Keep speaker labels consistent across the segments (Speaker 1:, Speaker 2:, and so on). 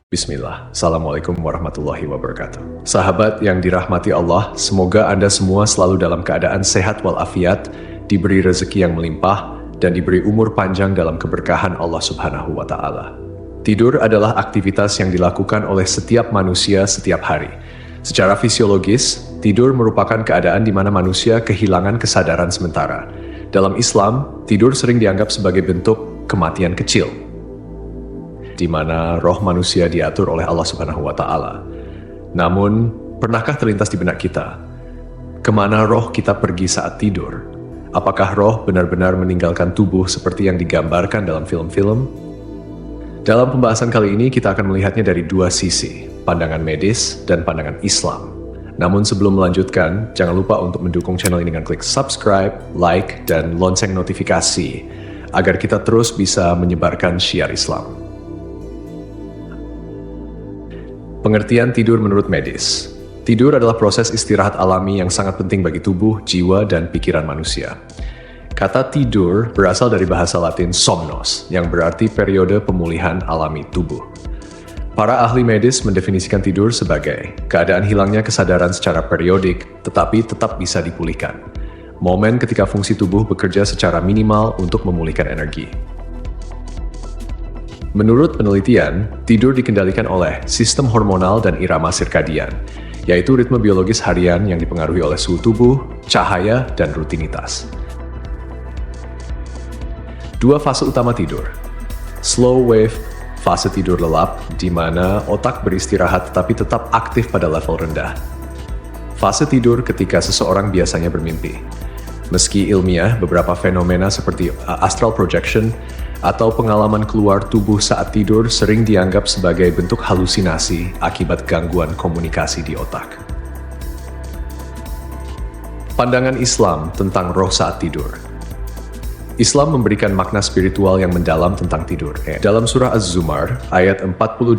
Speaker 1: Bismillah, Assalamualaikum warahmatullahi wabarakatuh. Sahabat yang dirahmati Allah, semoga Anda semua selalu dalam keadaan sehat walafiat, diberi rezeki yang melimpah, dan diberi umur panjang dalam keberkahan Allah Subhanahu wa Ta'ala. Tidur adalah aktivitas yang dilakukan oleh setiap manusia setiap hari. Secara fisiologis, tidur merupakan keadaan di mana manusia kehilangan kesadaran sementara. Dalam Islam, tidur sering dianggap sebagai bentuk kematian kecil, di mana roh manusia diatur oleh Allah Subhanahu wa Ta'ala. Namun, pernahkah terlintas di benak kita, kemana roh kita pergi saat tidur? Apakah roh benar-benar meninggalkan tubuh seperti yang digambarkan dalam film-film? Dalam pembahasan kali ini, kita akan melihatnya dari dua sisi, pandangan medis dan pandangan Islam. Namun sebelum melanjutkan, jangan lupa untuk mendukung channel ini dengan klik subscribe, like, dan lonceng notifikasi, agar kita terus bisa menyebarkan syiar Islam. Pengertian tidur menurut medis. Tidur adalah proses istirahat alami yang sangat penting bagi tubuh, jiwa, dan pikiran manusia. Kata tidur berasal dari bahasa Latin somnos, yang berarti periode pemulihan alami tubuh. Para ahli medis mendefinisikan tidur sebagai keadaan hilangnya kesadaran secara periodik, tetapi tetap bisa dipulihkan. Momen ketika fungsi tubuh bekerja secara minimal untuk memulihkan energi. Menurut penelitian, tidur dikendalikan oleh sistem hormonal dan irama sirkadian, yaitu ritme biologis harian yang dipengaruhi oleh suhu tubuh, cahaya, dan rutinitas. Dua fase utama tidur. Slow wave, fase tidur lelap, di mana otak beristirahat tetapi tetap aktif pada level rendah. Fase tidur ketika seseorang biasanya bermimpi. Meski ilmiah, beberapa fenomena seperti astral projection atau pengalaman keluar tubuh saat tidur sering dianggap sebagai bentuk halusinasi akibat gangguan komunikasi di otak. Pandangan Islam tentang roh saat tidur. Islam memberikan makna spiritual yang mendalam tentang tidur. Dalam surah Az-Zumar, ayat 42,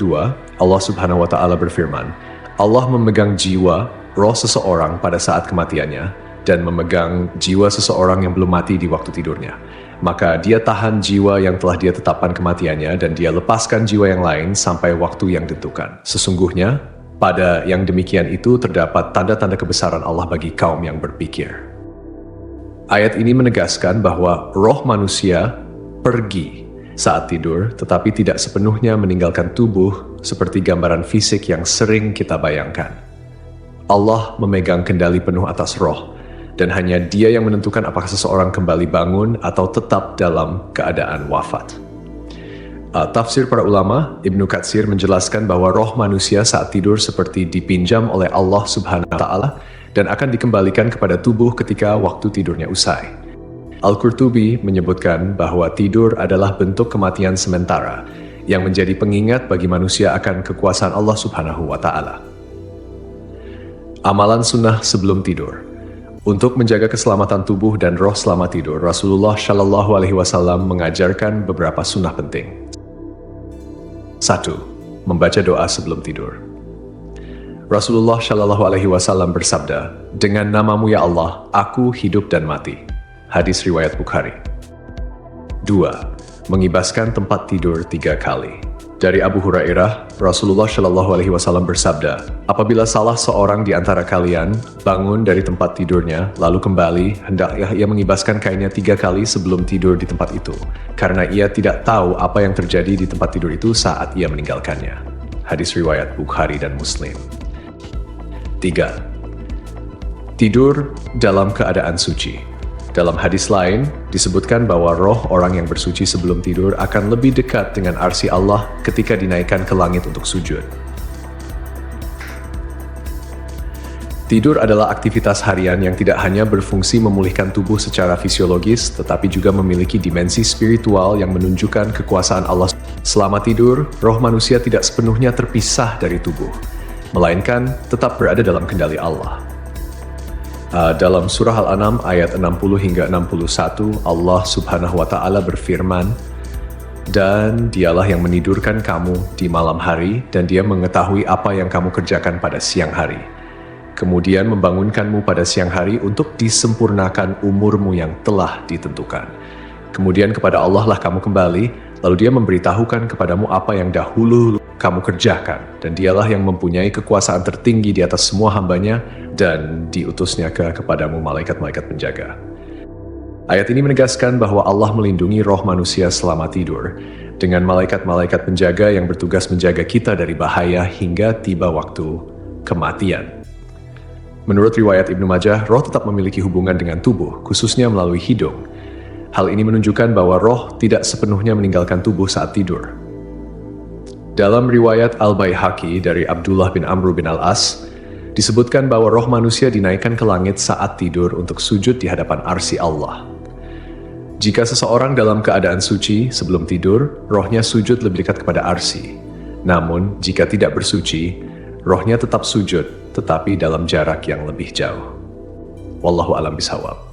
Speaker 1: Allah Subhanahu wa Ta'ala berfirman, Allah memegang jiwa, roh seseorang pada saat kematiannya, dan memegang jiwa seseorang yang belum mati di waktu tidurnya. Maka dia tahan jiwa yang telah dia tetapkan kematiannya dan dia lepaskan jiwa yang lain sampai waktu yang ditentukan. Sesungguhnya, pada yang demikian itu terdapat tanda-tanda kebesaran Allah bagi kaum yang berpikir. Ayat ini menegaskan bahwa roh manusia pergi saat tidur, tetapi tidak sepenuhnya meninggalkan tubuh seperti gambaran fisik yang sering kita bayangkan. Allah memegang kendali penuh atas roh, dan hanya Dia yang menentukan apakah seseorang kembali bangun atau tetap dalam keadaan wafat. Tafsir para ulama, Ibnu Katsir menjelaskan bahwa roh manusia saat tidur seperti dipinjam oleh Allah Subhanahu wa Ta'ala dan akan dikembalikan kepada tubuh ketika waktu tidurnya usai. Al-Qurtubi menyebutkan bahwa tidur adalah bentuk kematian sementara yang menjadi pengingat bagi manusia akan kekuasaan Allah Subhanahu wa Ta'ala. Amalan sunnah sebelum tidur. Untuk menjaga keselamatan tubuh dan roh selama tidur, Rasulullah Shallallahu Alaihi Wasallam mengajarkan beberapa sunnah penting. 1. Membaca doa sebelum tidur. Rasulullah Shallallahu Alaihi Wasallam bersabda, dengan namamu ya Allah, aku hidup dan mati. Hadis riwayat Bukhari. 2. Mengibaskan tempat tidur 3 kali. Dari Abu Hurairah, Rasulullah Shallallahu Alaihi Wasallam bersabda, apabila salah seorang di antara kalian bangun dari tempat tidurnya, lalu kembali, hendaklah ia mengibaskan kainnya 3 kali sebelum tidur di tempat itu, karena ia tidak tahu apa yang terjadi di tempat tidur itu saat ia meninggalkannya. Hadis riwayat Bukhari dan Muslim. 3. Tidur dalam keadaan suci. Dalam hadis lain, disebutkan bahwa roh orang yang bersuci sebelum tidur akan lebih dekat dengan arsy Allah ketika dinaikkan ke langit untuk sujud. Tidur adalah aktivitas harian yang tidak hanya berfungsi memulihkan tubuh secara fisiologis, tetapi juga memiliki dimensi spiritual yang menunjukkan kekuasaan Allah. Selama tidur, roh manusia tidak sepenuhnya terpisah dari tubuh, melainkan tetap berada dalam kendali Allah. Dalam surah Al-An'am ayat 60 hingga 61, Allah Subhanahu wa Ta'ala berfirman, dan dialah yang menidurkan kamu di malam hari, dan dia mengetahui apa yang kamu kerjakan pada siang hari. Kemudian membangunkanmu pada siang hari untuk disempurnakan umurmu yang telah ditentukan. Kemudian kepada Allah lah kamu kembali, lalu dia memberitahukan kepadamu apa yang dahulu kamu kerjakan, dan dialah yang mempunyai kekuasaan tertinggi di atas semua hambanya, dan diutusnya kepadamu malaikat-malaikat penjaga. Ayat ini menegaskan bahwa Allah melindungi roh manusia selama tidur, dengan malaikat-malaikat penjaga yang bertugas menjaga kita dari bahaya hingga tiba waktu kematian. Menurut riwayat Ibnu Majah, roh tetap memiliki hubungan dengan tubuh, khususnya melalui hidung. Hal ini menunjukkan bahwa roh tidak sepenuhnya meninggalkan tubuh saat tidur. Dalam riwayat Al-Baihaqi dari Abdullah bin Amr bin Al-As, disebutkan bahwa roh manusia dinaikkan ke langit saat tidur untuk sujud di hadapan arsy Allah. Jika seseorang dalam keadaan suci sebelum tidur, rohnya sujud lebih dekat kepada arsy. Namun, jika tidak bersuci, rohnya tetap sujud, tetapi dalam jarak yang lebih jauh. Wallahu a'lam bishawab.